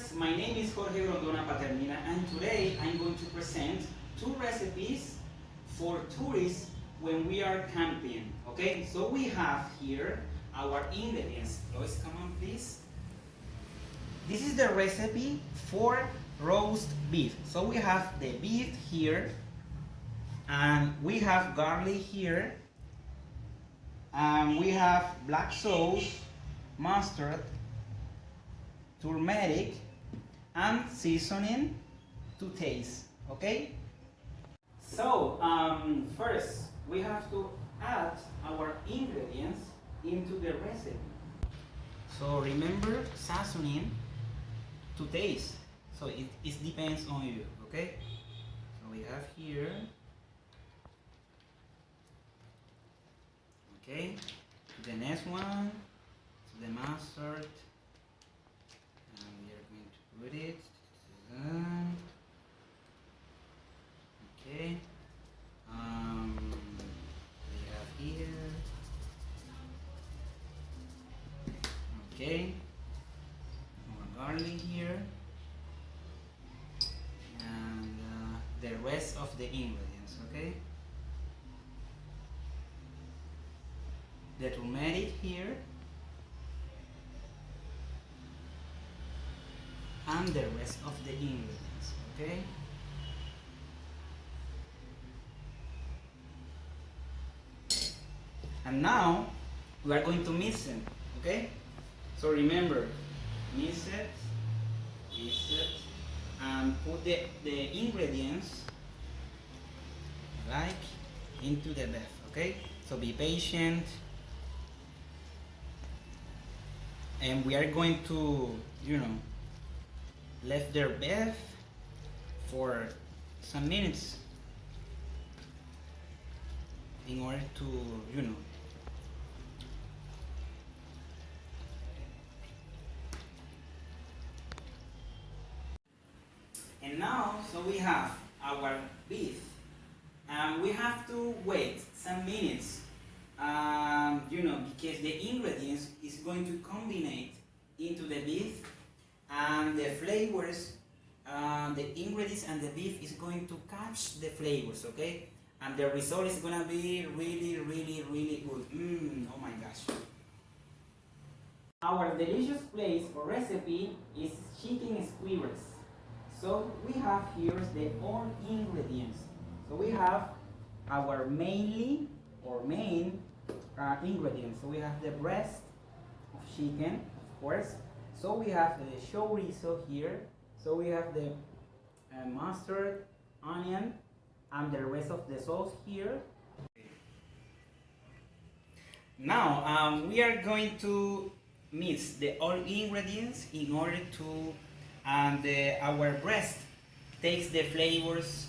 viewers, my name is Jorge Grondona and today I'm going to present two recipes for tourists when we are camping. Okay, so we have here our ingredients. Lois, come on please. This is the recipe for roast beef. So we have the beef here, and we have garlic here, and we have black sauce, mustard, turmeric, and seasoning to taste. Okay, so first we have to add our ingredients into the recipe. So remember, seasoning to taste, so it depends on you. Okay, so we have here, okay, the next one, so the mustard, and we are going to put it, okay, we have here, okay, our garlic here, and the rest of the ingredients. Okay, the turmeric here, and the rest of the ingredients. Okay, and now we are going to mix them. Okay, so remember, mix it, and put the ingredients like into the beef. Okay, so be patient, and we are going to, left their beef for some minutes in order to, And now, so we have our beef, and we have to wait some minutes, because the ingredients is going to combine into the beef, and the flavors, the ingredients and the beef is going to catch the flavors, okay? And the result is gonna be really, really, really good. Oh my gosh. Our delicious place or recipe is chicken skewers. So we have here the all ingredients. So we have our main ingredients. So we have the breast of chicken, of course. So we have the chorizo here. So we have the mustard, onion, and the rest of the sauce here. Now we are going to mix the all ingredients in order to, and our breast takes the flavors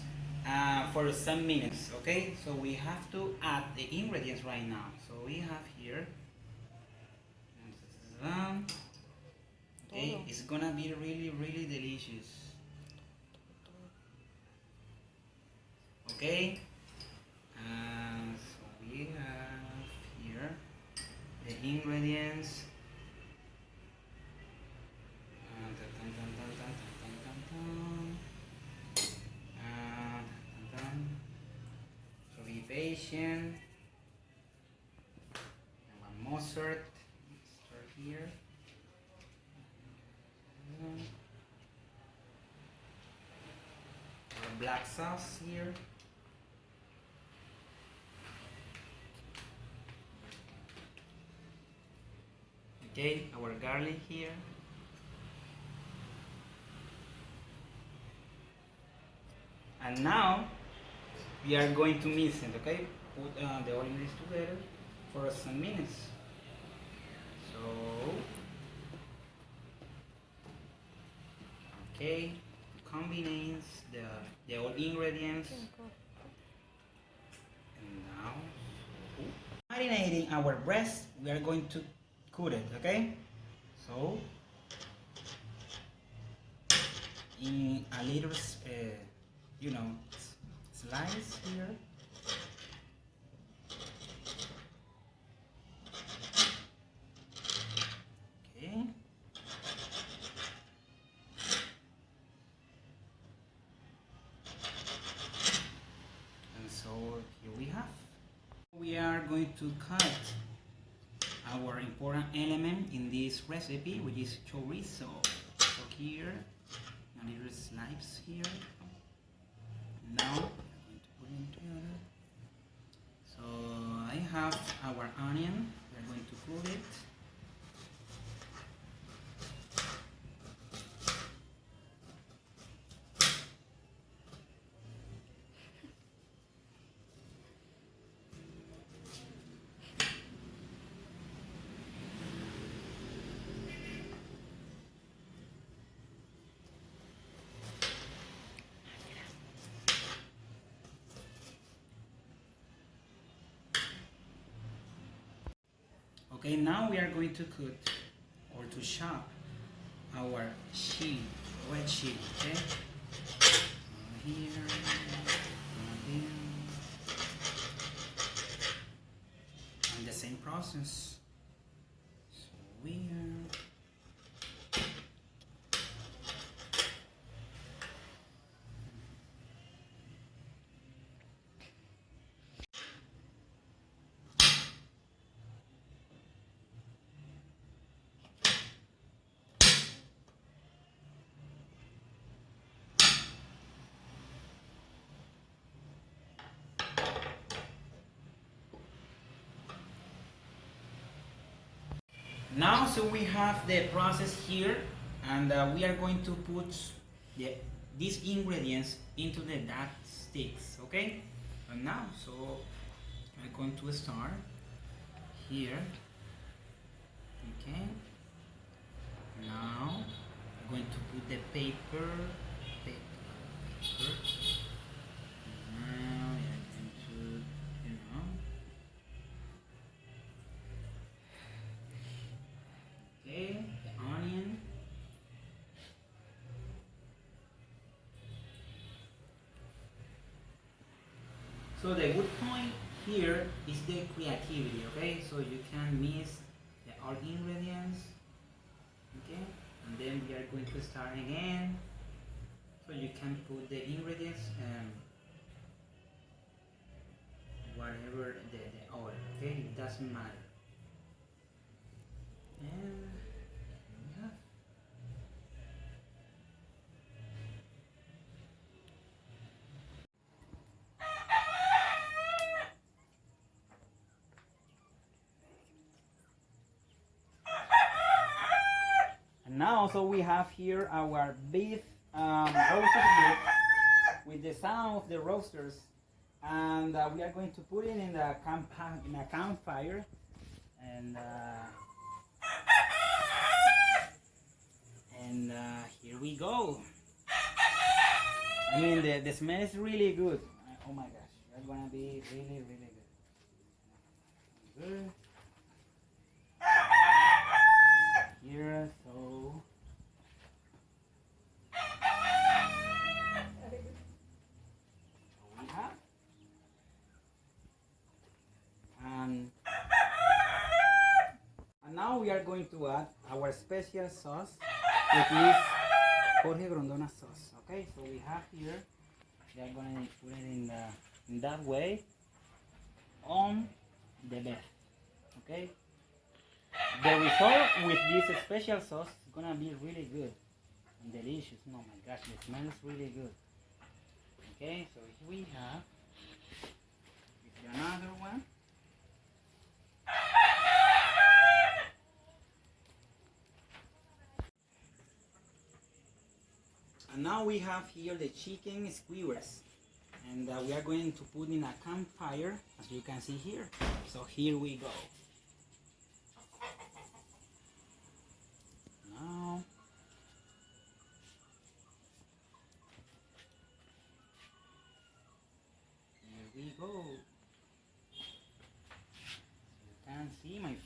for some minutes. Okay, so we have to add the ingredients right now. So we have here, okay, it's gonna be really, really delicious. Okay, so we have here the ingredients. So be patient. And one mustard here. Black sauce here. Okay, our garlic here. And now we are going to mix it. Okay, put the all ingredients together for some minutes. So, okay, combines the all ingredients. And now, marinating our breast, we are going to cook it. Okay, so in a little slice here. Okay, going to cut our important element in this recipe, which is chorizo. So here, a little slice here. Now I'm going to put it together. So I have our onion. We're going to put it. Okay, now we are going to cut or to chop our chili, red chili, okay? Here, here, and the same process. So we now, so we have the process here, and we are going to put these ingredients into the that sticks, okay? And now, so I'm going to start here, okay? Now I'm going to put the paper. Now we are going to, okay, the onion. So the good point here is the creativity, okay? So you can mix all ingredients, okay? And then we are going to start again. So you can put the ingredients whatever the order, okay? It doesn't matter. And yeah. And now, so we have here our beef, roasted beef, with the sound of the roasters, and we are going to put it in the campfire, and here we go. I mean, the smell is really good. Oh my gosh, it's gonna be really, really good. Here, so we have, and now we are going to add our special sauce, which is Jorge Grondona sauce. Okay, so we have here, we are going to put it in that way on the beef. Okay, the result with this special sauce is gonna be really good and delicious. Oh my gosh, the smell is really good. Okay, so here we have another one. And now we have here the chicken skewers, and we are going to put in a campfire, as you can see here. So here we go. Now, here we go. You can see, my friends.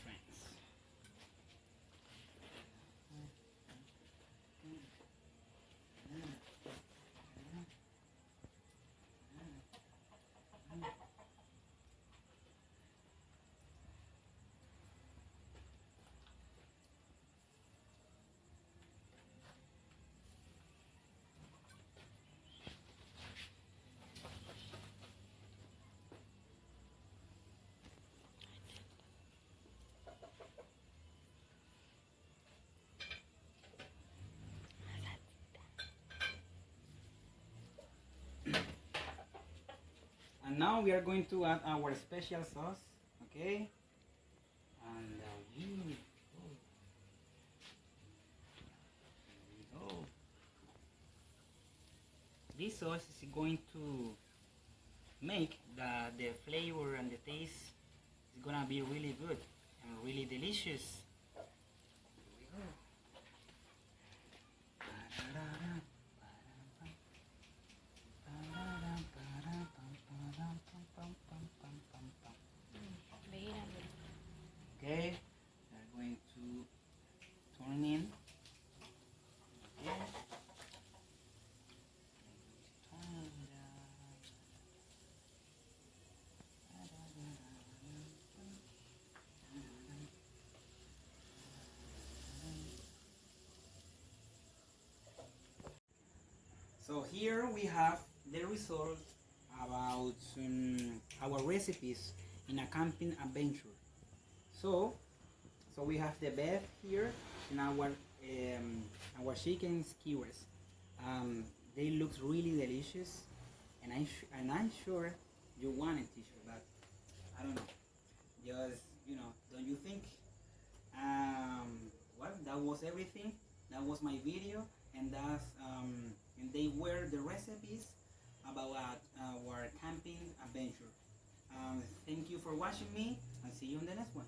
And now we are going to add our special sauce, okay? And here we go. This sauce is going to make the flavor and the taste is gonna be really good and really delicious. Here we go. Okay, we're going to turn in. Okay. So here we have the result about our recipes in a camping adventure. So we have the beef here and our chicken skewers. They look really delicious, and I'm sure you want it, teacher, but I don't know. Just, don't you think? Well, that was everything. That was my video, and and they were the recipes about our camping adventure. Thank you for watching me, and see you in the next one.